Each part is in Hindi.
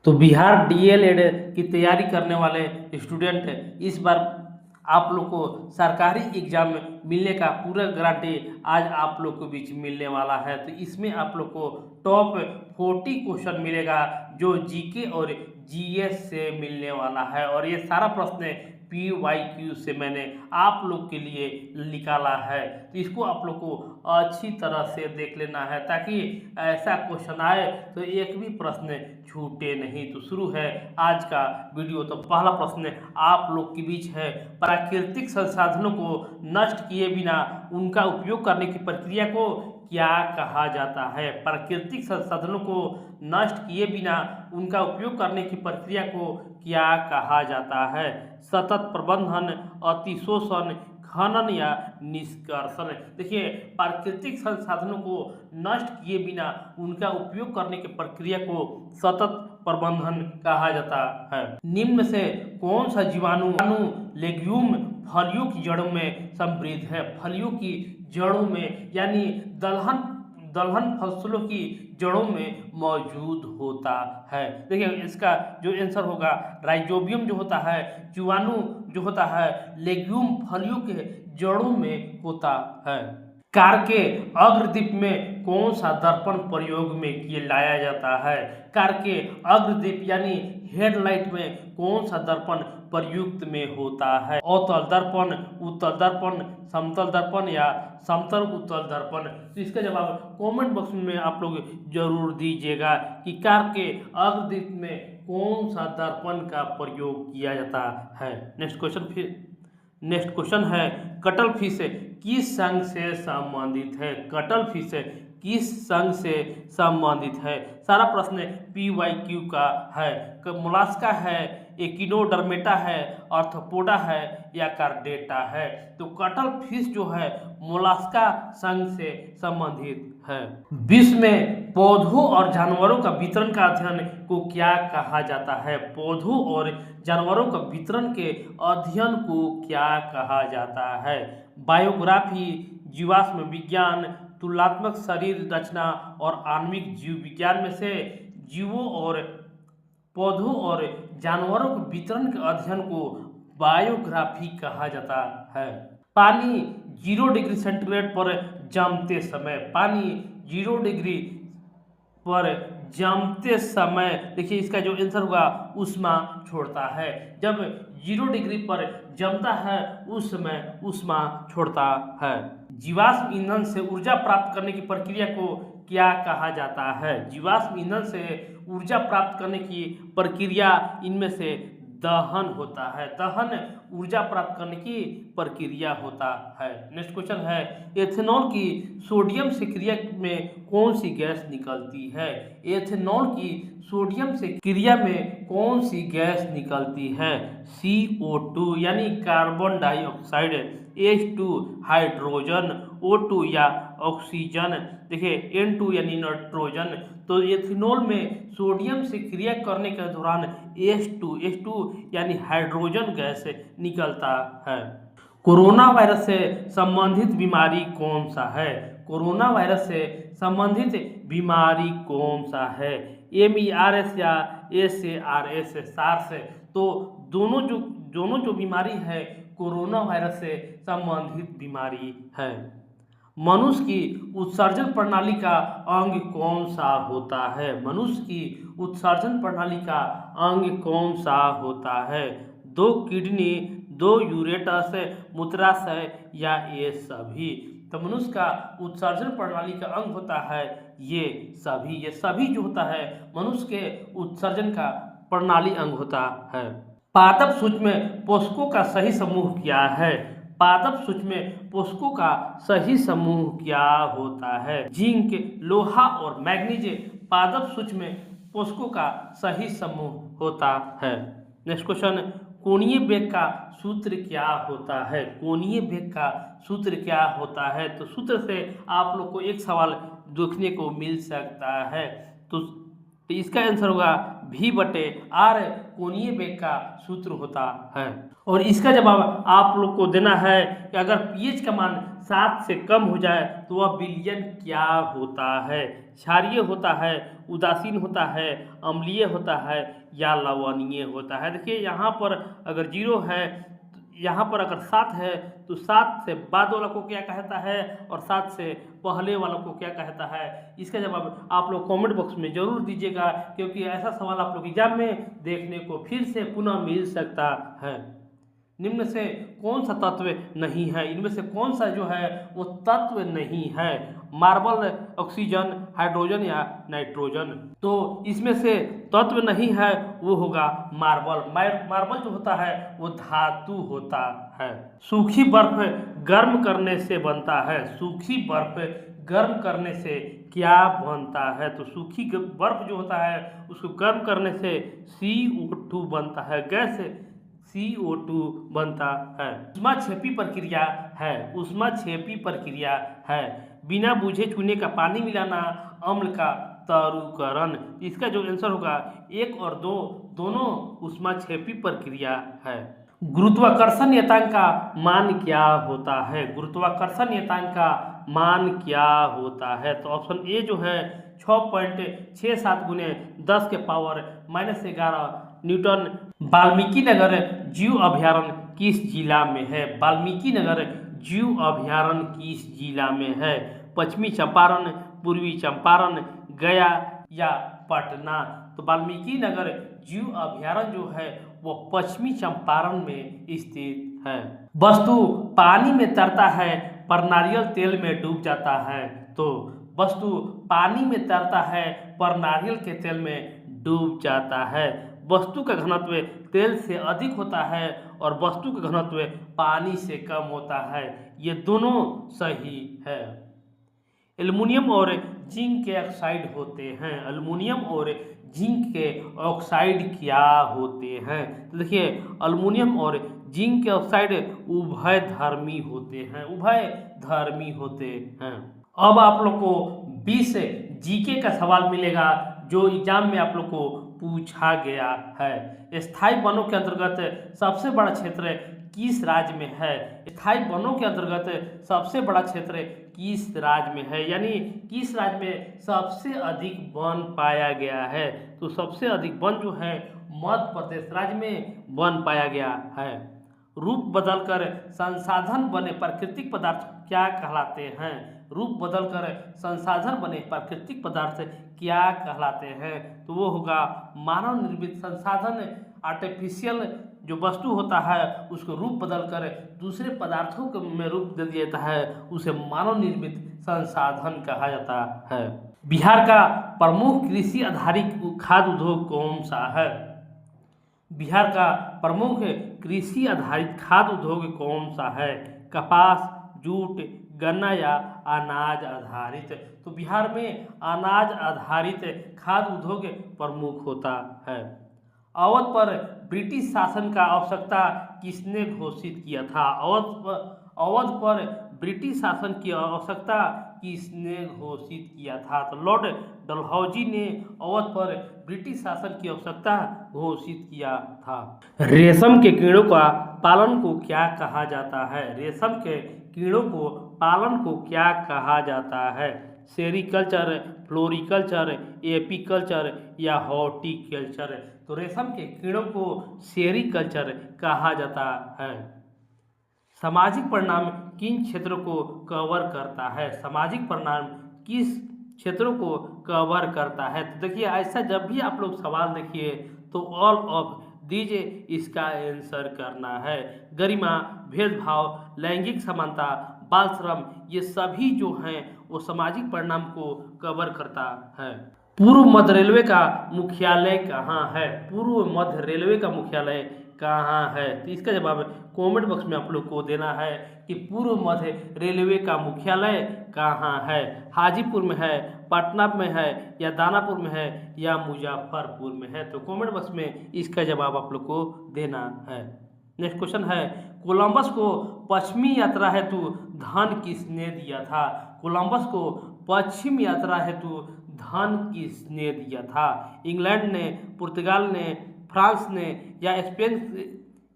तो बिहार डीएलएड की तैयारी करने वाले स्टूडेंट इस बार आप लोग को सरकारी एग्जाम में मिलने का पूरा गारंटी आज आप लोग के बीच मिलने वाला है। तो इसमें आप लोग को टॉप 40 क्वेश्चन मिलेगा जो जीके और जीएस से मिलने वाला है, और ये सारा प्रश्न PYQ से मैंने आप लोग के लिए निकाला है। तो इसको आप लोग को अच्छी तरह से देख लेना है ताकि ऐसा क्वेश्चन आए तो एक भी प्रश्न छूटे नहीं। तो शुरू है आज का वीडियो। तो पहला प्रश्न आप लोग के बीच है, प्राकृतिक संसाधनों को नष्ट किए बिना उनका उपयोग करने की प्रक्रिया को क्या कहा जाता है? प्राकृतिक संसाधनों को नष्ट किए बिना उनका उपयोग करने की प्रक्रिया को क्या कहा जाता है? सतत प्रबंधन, अतिशोषण, खनन या निष्कर्षण। देखिए, प्राकृतिक संसाधनों को नष्ट किए बिना उनका उपयोग करने की प्रक्रिया को सतत प्रबंधन कहा जाता है। निम्न से कौन सा जीवाणु लेग्यूम फलियों की जड़ों में समृद्ध है? फलियों की जड़ों में यानी दलहन फसलों की जड़ों में मौजूद होता है। देखिए, इसका जो आंसर होगा राइजोबियम जो होता है, जीवाणु जो होता है लेग्यूम फलियों के जड़ों में होता है। कार के अग्रदीप में कौन सा दर्पण प्रयोग में किए लाया जाता है? कार के अग्रदीप यानी हेडलाइट में कौन सा दर्पण प्रयुक्त में होता है? अवतल दर्पण, उत्तल दर्पण, समतल दर्पण या समतल उत्तल दर्पण। तो इसका जवाब कमेंट बॉक्स में आप लोग जरूर दीजिएगा कि कार के अग्रदीप में कौन सा दर्पण का प्रयोग किया जाता है। नेक्स्ट क्वेश्चन है, कटल फिश किस संघ से संबंधित है? कटल फिश किस संघ से संबंधित है? सारा प्रश्न PYQ का है। मोलास्का है, एकिनोडर्मेटा है, आर्थ्रोपोडा है या कार्डेटा है? तो कटल फिश जो है मोलास्का संघ से संबंधित है। विश्व में पौधों और जानवरों का वितरण का अध्ययन को क्या कहा जाता है? पौधों और जानवरों का वितरण के अध्ययन को क्या कहा जाता है? बायोग्राफी, जीवाश्म विज्ञान, तुलनात्मक शरीर रचना और आणविक जीव विज्ञान में से जीवों और पौधों और जानवरों के वितरण के अध्ययन को बायोग्राफी कहा जाता है। पानी 0 डिग्री सेंटीग्रेड पर जमते समय, पानी 0 डिग्री पर जमते समय, देखिए इसका जो आंसर होगा ऊष्मा छोड़ता है। जब 0 डिग्री पर जमता है उस समय ऊष्मा छोड़ता है। जीवाश्म ईंधन से ऊर्जा प्राप्त करने की प्रक्रिया को क्या कहा जाता है? जीवाश्म ईंधन से ऊर्जा प्राप्त करने की प्रक्रिया इनमें से दहन होता है। दहन ऊर्जा प्राप्त करने की प्रक्रिया होता है। नेक्स्ट क्वेश्चन है, एथेनॉल की सोडियम से क्रिया में कौन सी गैस निकलती है? एथेनॉल की सोडियम से क्रिया में कौन सी गैस निकलती है? CO2 यानी carbon dioxide, H2 hydrogen, O2 या ऑक्सीजन। देखिए N2 यानी नाइट्रोजन। तो एथेनॉल में सोडियम से क्रिया करने के दौरान H2 यानी हाइड्रोजन गैस निकलता है। कोरोना वायरस से संबंधित बीमारी कौन सा है? कोरोना वायरस से संबंधित बीमारी कौन सा है? MERS या SARS, सार्स। तो दोनों जो बीमारी है कोरोना वायरस से संबंधित बीमारी है। मनुष्य की उत्सर्जन प्रणाली का अंग कौन सा होता है? मनुष्य की उत्सर्जन प्रणाली का अंग कौन सा होता है? 2 किडनी, 2 यूरेटस, मूत्राशय या ये सभी? तो मनुष्य का उत्सर्जन प्रणाली का अंग होता है ये सभी जो होता है मनुष्य के उत्सर्जन का प्रणाली अंग होता है। पादप सूक्ष्म पोषकों का सही समूह क्या है? पादप सूक्ष्म पोषकों का सही समूह क्या होता है? जिंक, लोहा और मैग्नीज पादप सूक्ष्म पोषकों का सही समूह होता है। नेक्स्ट क्वेश्चन, कोणीय वेग का सूत्र क्या होता है? कोणीय वेग का सूत्र क्या होता है? तो सूत्र से आप लोग को एक सवाल देखने को मिल सकता है। तो इसका आंसर होगा V/R कोणीय वेग का सूत्र होता है। और इसका जवाब आप लोग को देना है कि अगर pH का मान 7 से कम हो जाए तो वह विलयन क्या होता है? क्षारीय होता है, उदासीन होता है, अम्लीय होता है या लवणीय होता है। देखिए यहाँ पर अगर 0 है, यहाँ पर अगर 7 है तो 7 से बाद वाला को क्या कहता है और 7 से पहले वाला को क्या कहता है? इसका जवाब आप लोग कमेंट बॉक्स में जरूर दीजिएगा, क्योंकि ऐसा सवाल आप लोग एग्जाम में देखने को फिर से पुनः मिल सकता है। निम्न से कौन सा तत्व नहीं है? इनमें से कौन सा जो है वो तत्व नहीं है? मार्बल, ऑक्सीजन, हाइड्रोजन या नाइट्रोजन? तो इसमें से तत्व नहीं है वो होगा मार्बल। मार्बल जो होता है वो धातु होता है। सूखी बर्फ गर्म करने से बनता है। सूखी बर्फ गर्म करने से क्या बनता है? तो सूखी बर्फ जो होता है उसको गर्म करने से CO2 बनता है, गैस CO2 बनता है। ऊष्माक्षेपी प्रक्रिया है। ऊष्माक्षेपी प्रक्रिया है। बिना बूझे चूने का पानी मिलाना, अम्ल का तरुकरण। इसका जो आंसर होगा 1 और 2 दोनों ऊष्माक्षेपी प्रक्रिया है। गुरुत्वाकर्षण नियतांक का मान क्या होता है? गुरुत्वाकर्षण नियतांक का मान क्या होता है? तो ऑप्शन ए जो है 6.67 गुने 10 के पावर -11 न्यूटन। वाल्मीकि नगर जीव अभयारण्य किस जिला में है? वाल्मीकि नगर जीव अभयारण्य किस जिला में है? पश्चिमी चंपारण, पूर्वी चंपारण, गया या पटना? तो वाल्मीकि नगर जीव अभयारण्य जो है वो पश्चिमी चंपारण में स्थित है। वस्तु पानी में तैरता है पर नारियल तेल में डूब जाता है। तो वस्तु पानी में तैरता है पर नारियल के तेल में डूब जाता है। वस्तु का घनत्व तेल से अधिक होता है और वस्तु का घनत्व पानी से कम होता है। ये दोनों सही है। एल्युमिनियम और जिंक के ऑक्साइड होते हैं। एल्युमिनियम और जिंक के ऑक्साइड क्या होते हैं? तो देखिए एल्युमिनियम और जिंक के ऑक्साइड उभयधर्मी होते हैं। उभयधर्मी होते हैं। अब आप लोग को 20 जीके का सवाल मिलेगा जो एग्जाम में आप लोग को पूछा गया है। स्थायी वनों के अंतर्गत सबसे बड़ा क्षेत्र किस राज्य में है? स्थायी वनों के अंतर्गत सबसे बड़ा क्षेत्र किस राज्य में है? यानी किस राज्य में सबसे अधिक वन पाया गया है? तो सबसे अधिक वन जो है मध्य प्रदेश राज्य में वन पाया गया है। रूप बदलकर संसाधन बने प्राकृतिक पदार्थ क्या कहलाते हैं? रूप बदलकर संसाधन बने प्राकृतिक पदार्थ क्या कहलाते हैं? तो वो होगा मानव निर्मित संसाधन। आर्टिफिशियल जो वस्तु होता है उसको रूप बदलकर दूसरे पदार्थों में रूप दे दिया जाता है, उसे मानव निर्मित संसाधन कहा जाता है। बिहार का प्रमुख कृषि आधारित खाद्य उद्योग कौन सा है? बिहार का प्रमुख कृषि आधारित खाद्य उद्योग कौन सा है? कपास, जूट, गन्ना या अनाज आधारित? तो बिहार में अनाज आधारित खाद्य उद्योग प्रमुख होता है। अवध पर ब्रिटिश शासन का आवश्यकता किसने घोषित किया था? अवध पर ब्रिटिश शासन की आवश्यकता किसने घोषित किया था? तो लॉर्ड डलहौजी ने अवध पर ब्रिटिश शासन की आवश्यकता घोषित किया था। रेशम के कीड़ों का पालन को क्या कहा जाता है? रेशम के कीड़ों को पालन को क्या कहा जाता है? सेरीकल्चर, फ्लोरिकल्चर, एपीकल्चर या हॉर्टिकल्चर? तो रेशम के कीड़ों को सेरीकल्चर कहा जाता है। सामाजिक परिणाम किन क्षेत्रों को कवर करता है? सामाजिक परिणाम किस क्षेत्रों को कवर करता है? तो देखिए ऐसा जब भी आप लोग सवाल देखिए तो ऑल ऑफ दीजिए इसका आंसर करना है। गरिमा, भेदभाव, लैंगिक समानता, बाल श्रम, ये सभी जो हैं वो सामाजिक परिणाम को कवर करता है। पूर्व मध्य रेलवे का मुख्यालय कहाँ है? पूर्व मध्य रेलवे का मुख्यालय कहाँ है? तो इसका जवाब कमेंट बॉक्स में आप लोग को देना है कि पूर्व मध्य रेलवे का मुख्यालय कहाँ है? हाजीपुर में है, पटना में है या दानापुर में है या मुजफ्फरपुर में है? तो कमेंट बॉक्स में इसका जवाब आप लोग को देना है। नेक्स्ट क्वेश्चन है, कोलंबस को पश्चिमी यात्रा हेतु धन किसने दिया था? कोलंबस को पश्चिम यात्रा हेतु धन किसने दिया था? इंग्लैंड ने, पुर्तगाल ने, फ्रांस ने या स्पेन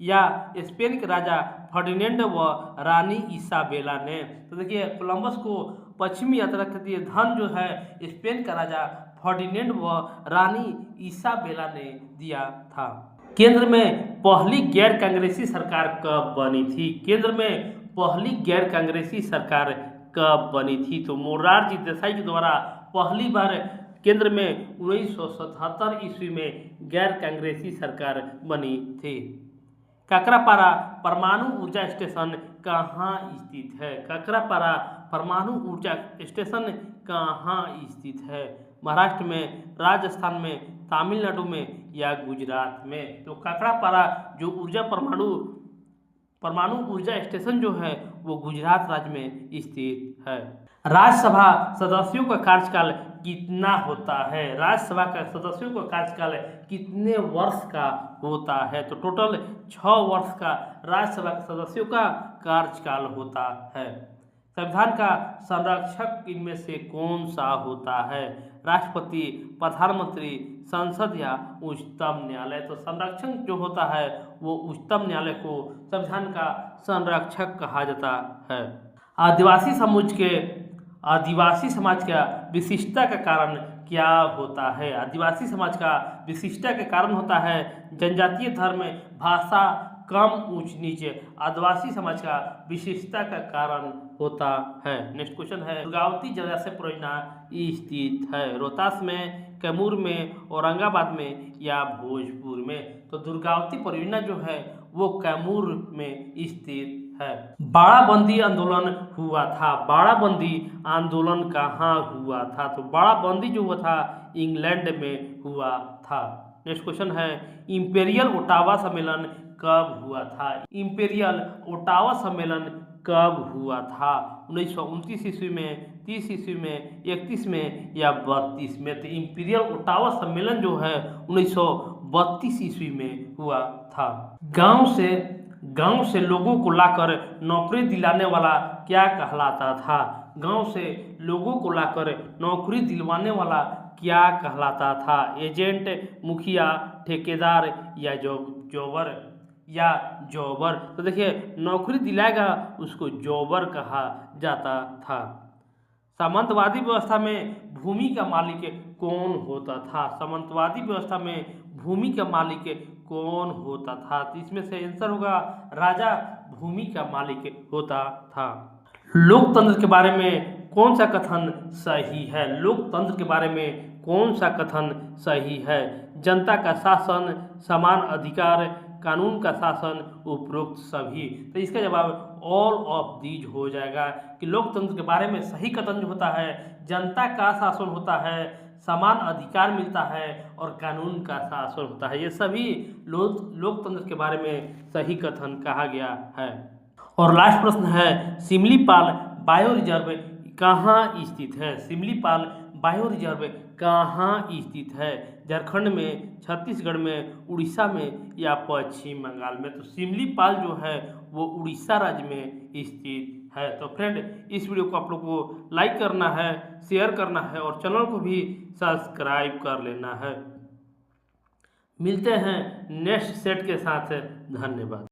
या स्पेन के राजा फर्डिनेंड व रानी इसाबेला ने। तो देखिए कोलंबस को पश्चिमी यात्रा के लिए धन जो है स्पेन का राजा फर्डिनेंड व रानी इसाबेला ने दिया था। केंद्र में पहली गैर कांग्रेसी सरकार कब बनी थी? केंद्र में पहली गैर कांग्रेसी सरकार कब बनी थी? तो मोरारजी देसाई के द्वारा पहली बार केंद्र में 1977 ईस्वी में गैर कांग्रेसी सरकार बनी थी। काकरापारा परमाणु ऊर्जा स्टेशन कहाँ स्थित है? काकरापारा परमाणु ऊर्जा स्टेशन कहाँ स्थित है? महाराष्ट्र में, राजस्थान में, तमिलनाडु में या गुजरात में? तो काकरापारा जो परमाणु ऊर्जा स्टेशन जो है वो गुजरात राज्य में स्थित है। राज्यसभा सदस्यों का कार्यकाल कितना होता है? राज्यसभा का सदस्यों का कार्यकाल कितने वर्ष का होता है? तो टोटल 6 वर्ष का राज्यसभा के सदस्यों का कार्यकाल होता है। संविधान का संरक्षक इनमें से कौन सा होता है? राष्ट्रपति, प्रधानमंत्री, संसद या उच्चतम न्यायालय? तो संरक्षक जो होता है वो उच्चतम न्यायालय को संविधान का संरक्षक कहा जाता है। आदिवासी समाज का विशिष्टता का कारण क्या होता है? आदिवासी समाज का विशिष्टता के कारण होता है जनजातीय धर्म, भाषा, कम ऊंच नीचे। आदिवासी समाज का विशिष्टता का कारण होता है। नेक्स्ट क्वेश्चन है, दुर्गावती जलाशय परियोजना स्थित है? रोहतास में, कैमूर में, औरंगाबाद में या भोजपुर में? तो दुर्गावती परियोजना जो है वो कैमूर में स्थित है। बाड़ाबंदी आंदोलन हुआ था। बाड़ाबंदी आंदोलन कहाँ हुआ था? तो बाड़ाबंदी जो हुआ था इंग्लैंड में हुआ था। नेक्स्ट क्वेश्चन है, इंपीरियल ओटावा सम्मेलन कब हुआ था? इंपीरियल ओटावा सम्मेलन कब हुआ था? 1929 ईस्वी में, 30 ईस्वी में, 31 में या 32 में? तो इंपीरियल ओटावा सम्मेलन जो है 1932 ईस्वी में हुआ था। गांव से लोगों को लाकर नौकरी दिलाने वाला क्या कहलाता था? गांव से लोगों को लाकर नौकरी दिलवाने वाला क्या कहलाता था? एजेंट, मुखिया, ठेकेदार या जॉबर? तो देखिए नौकरी दिलाएगा उसको जॉबर कहा जाता था। सामंतवादी व्यवस्था में भूमि का मालिक कौन होता था? सामंतवादी व्यवस्था में भूमि का मालिक कौन होता था? तो इसमें से आंसर होगा राजा भूमि का मालिक होता था। लोकतंत्र के बारे में कौन सा कथन सही है? लोकतंत्र के बारे में कौन सा कथन सही है? जनता का शासन, समान अधिकार, कानून का शासन, उपरोक्त सभी। तो इसका जवाब ऑल ऑफ दीज हो जाएगा कि लोकतंत्र के बारे में सही कथन जो होता है जनता का शासन होता है, समान अधिकार मिलता है और कानून का शासन होता है। ये सभी लोकतंत्र के बारे में सही कथन कहा गया है। और लास्ट प्रश्न है, सिमलीपाल बायो रिजर्व कहाँ स्थित है? सिमलीपाल बायो रिजर्व कहाँ स्थित है? झारखंड में, छत्तीसगढ़ में, उड़ीसा में या पश्चिम बंगाल में? तो सिमलीपाल जो है वो उड़ीसा राज्य में स्थित है। तो फ्रेंड इस वीडियो को आप लोग को लाइक करना है, शेयर करना है और चैनल को भी सब्सक्राइब कर लेना है। मिलते हैं नेक्स्ट सेट के साथ। धन्यवाद।